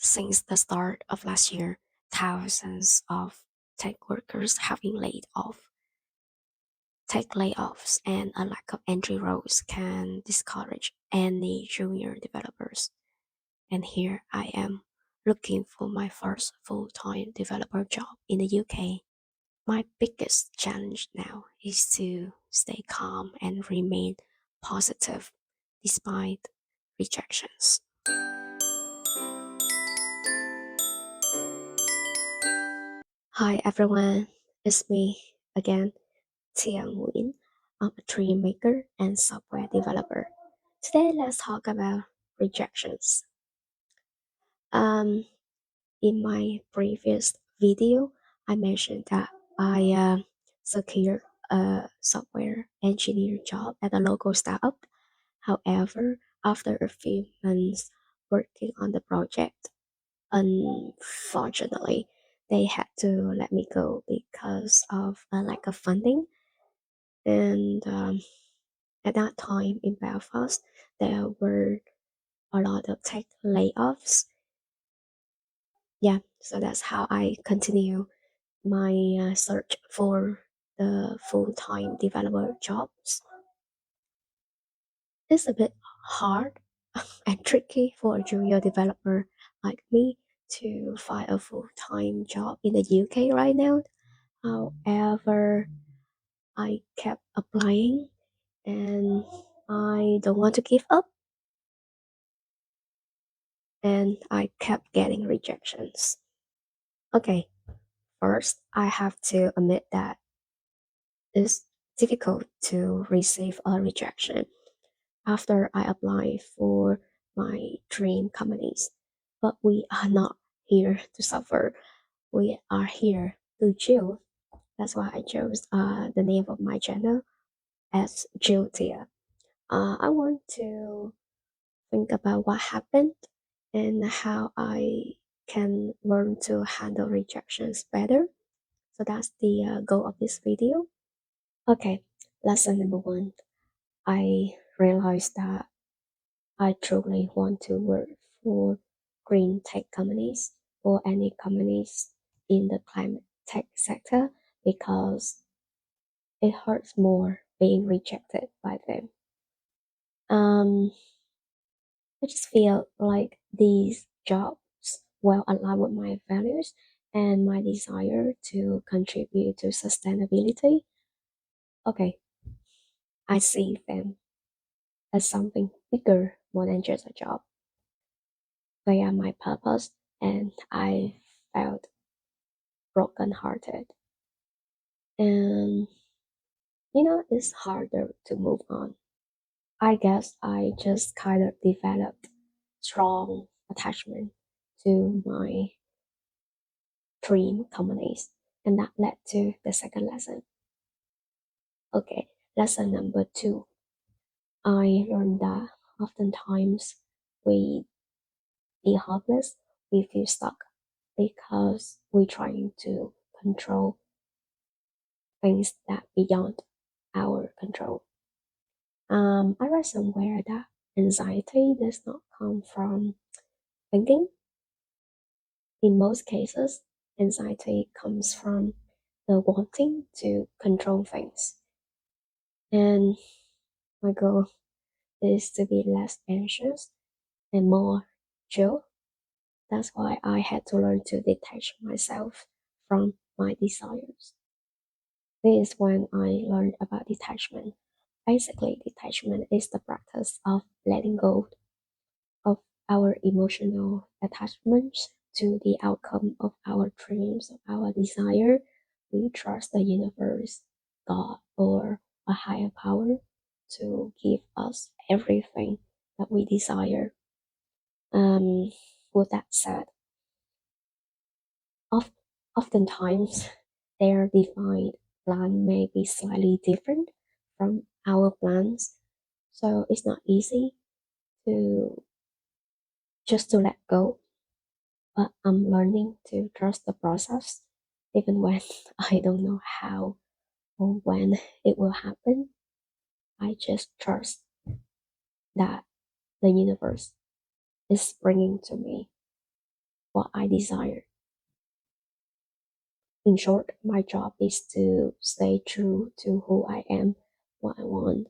Since the start of last year, thousands of tech workers have been laid off. Tech layoffs and a lack of entry roles can discourage any junior developers. And here I am, looking for my first full time developer job in the UK. My biggest challenge now is to stay calm and remain positive despite rejections. Hi everyone, it's me again, Tiang Nguyen. I'm a tree maker and software developer. Today let's talk about rejections. Um, in my previous video, I mentioned that I secured a software engineer job at a local startup. However, after a few months working on the project, unfortunately, they had to let me go because of a lack of funding. And at that time in Belfast, there were a lot of tech layoffs. Yeah, so that's how I continue my search for the full time developer jobs. It's a bit hard and tricky for a junior developer like me to find a full time job in the UK right now. However, I kept applying and I don't want to give up, and I kept getting rejections. Okay, first, I have to admit that it's difficult to receive a rejection after I apply for my dream companies. But we are not here to suffer. We are here to chill. That's why I chose the name of my channel as Jiltia. I want to think about what happened and how I can learn to handle rejections better. So that's the goal of this video. Okay, lesson number one. I realized that I truly want to work for green tech companies or any companies in the climate tech sector because it hurts more being rejected by them. Um, I just feel like these jobs well align with my values and my desire to contribute to sustainability. Okay, I see them as something bigger more than just a job. They are my purpose, and I felt brokenhearted. And it's harder to move on. I guess I just kind of developed strong attachment to my dream companies, and that led to the second lesson. Okay, lesson number two. I learned that oftentimes we feel helpless, we feel stuck because we're trying to control things that beyond our control. I read somewhere that anxiety does not come from thinking. In most cases, anxiety comes from the wanting to control things. And my goal is to be less anxious and more chill. That's why I had to learn to detach myself from my desires. This is when I learned about detachment. Basically, detachment is the practice of letting go of our emotional attachments to the outcome of our dreams, of our desire. We trust the universe, God, or a higher power to give us everything that we desire. Um, with that said, of, oftentimes their defined plan may be slightly different from our plans, so it's not easy to just to let go, but I'm learning to trust the process even when I don't know how or when it will happen. I just trust that the universe is bringing to me what I desire. In short, my job is to stay true to who I am, what I want,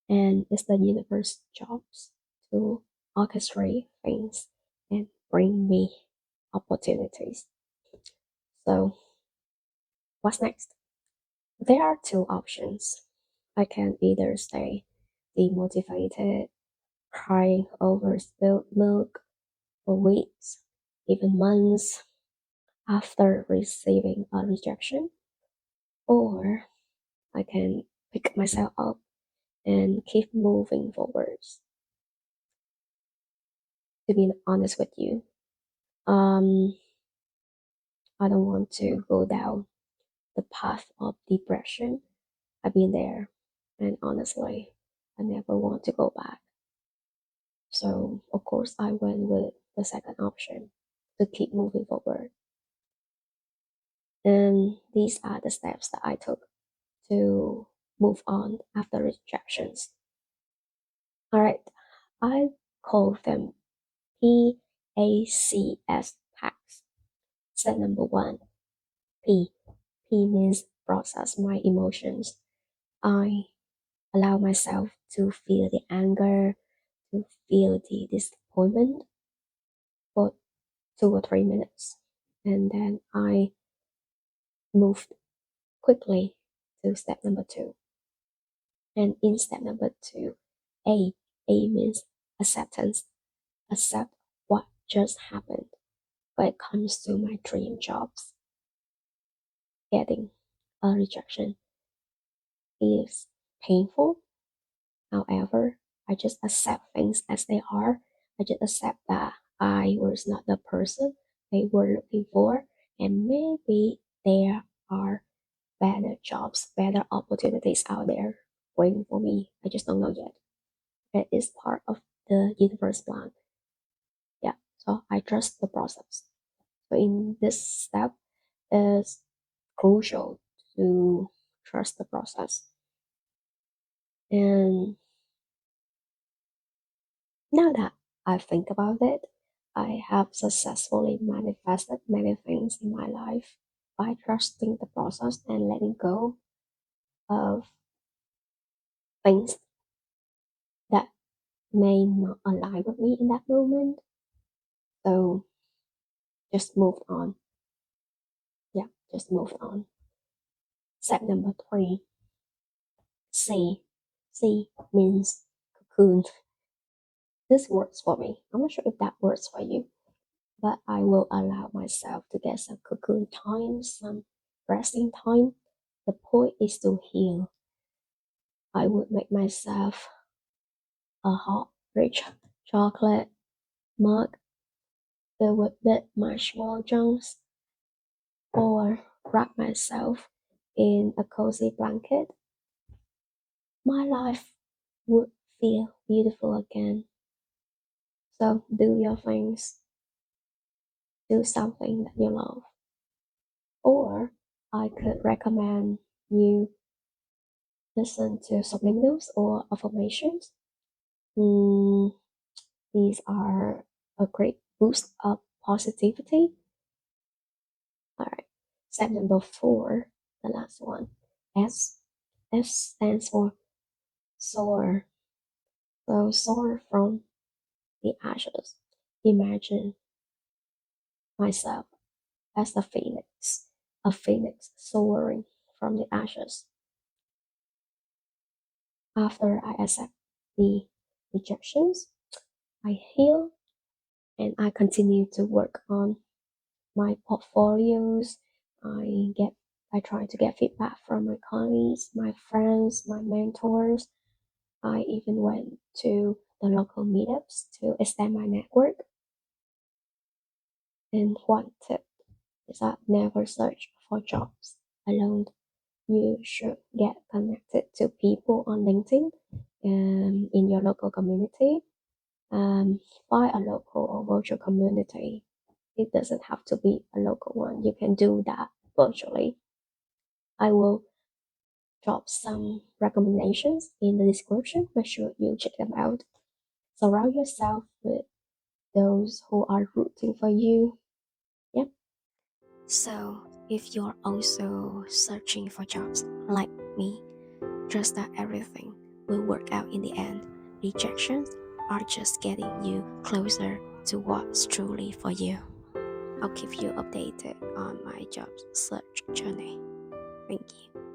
and it's the universe jobs to orchestrate things and bring me opportunities. So, what's next? There are two options. I can either stay demotivated, crying over spilled milk for weeks, even months after receiving a rejection, or I can pick myself up and keep moving forwards. To be honest with you, um, I don't want to go down the path of depression. I've been there, and honestly, I never want to go back. So, of course, I went with the second option to keep moving forward. And these are the steps that I took to move on after rejections. All right, I call them PACS packs. Step number one, P. P means process my emotions. I allow myself to feel the anger, to feel the disappointment for 2 or 3 minutes. And then I moved quickly to step number two. And in step number two, A. A means acceptance. Accept what just happened. When it comes to my dream jobs, getting a rejection is painful. However, I just accept things as they are. I just accept that I was not the person they were looking for, and maybe there are better jobs, better opportunities out there waiting for me. I just don't know yet. That is part of the universe plan. Yeah, so I trust the process. So in this step is crucial to trust the process. And now that I think about it, I have successfully manifested many things in my life by trusting the process and letting go of things that may not align with me in that moment. So just moved on. Yeah, just moved on. Step number three, C. C means cocoon. This works for me. I'm not sure if that works for you, but I will allow myself to get some cocoon time, some resting time. The point is to heal. I would make myself a hot, rich chocolate mug filled with big marshmallow chunks, or wrap myself in a cozy blanket. My life would feel beautiful again. So do your things, do something that you love. Or I could recommend you listen to subliminals or affirmations. Mm, these are a great boost of positivity. All right. Step number four, the last one. S. S stands for soar. So soar from the ashes. Imagine myself as a phoenix soaring from the ashes. After I accept the rejections, I heal and I continue to work on my portfolios. I try to get feedback from my colleagues, my friends, my mentors. I even went to the local meetups to extend my network. And one tip is that never search for jobs alone. You should get connected to people on LinkedIn in your local community. Um, find a local or virtual community. It doesn't have to be a local one. You can do that virtually. I will drop some recommendations in the description. Make sure you check them out. Surround yourself with those who are rooting for you, So, if you're also searching for jobs like me, trust that everything will work out in the end. Rejections are just getting you closer to what's truly for you. I'll keep you updated on my job search journey. Thank you.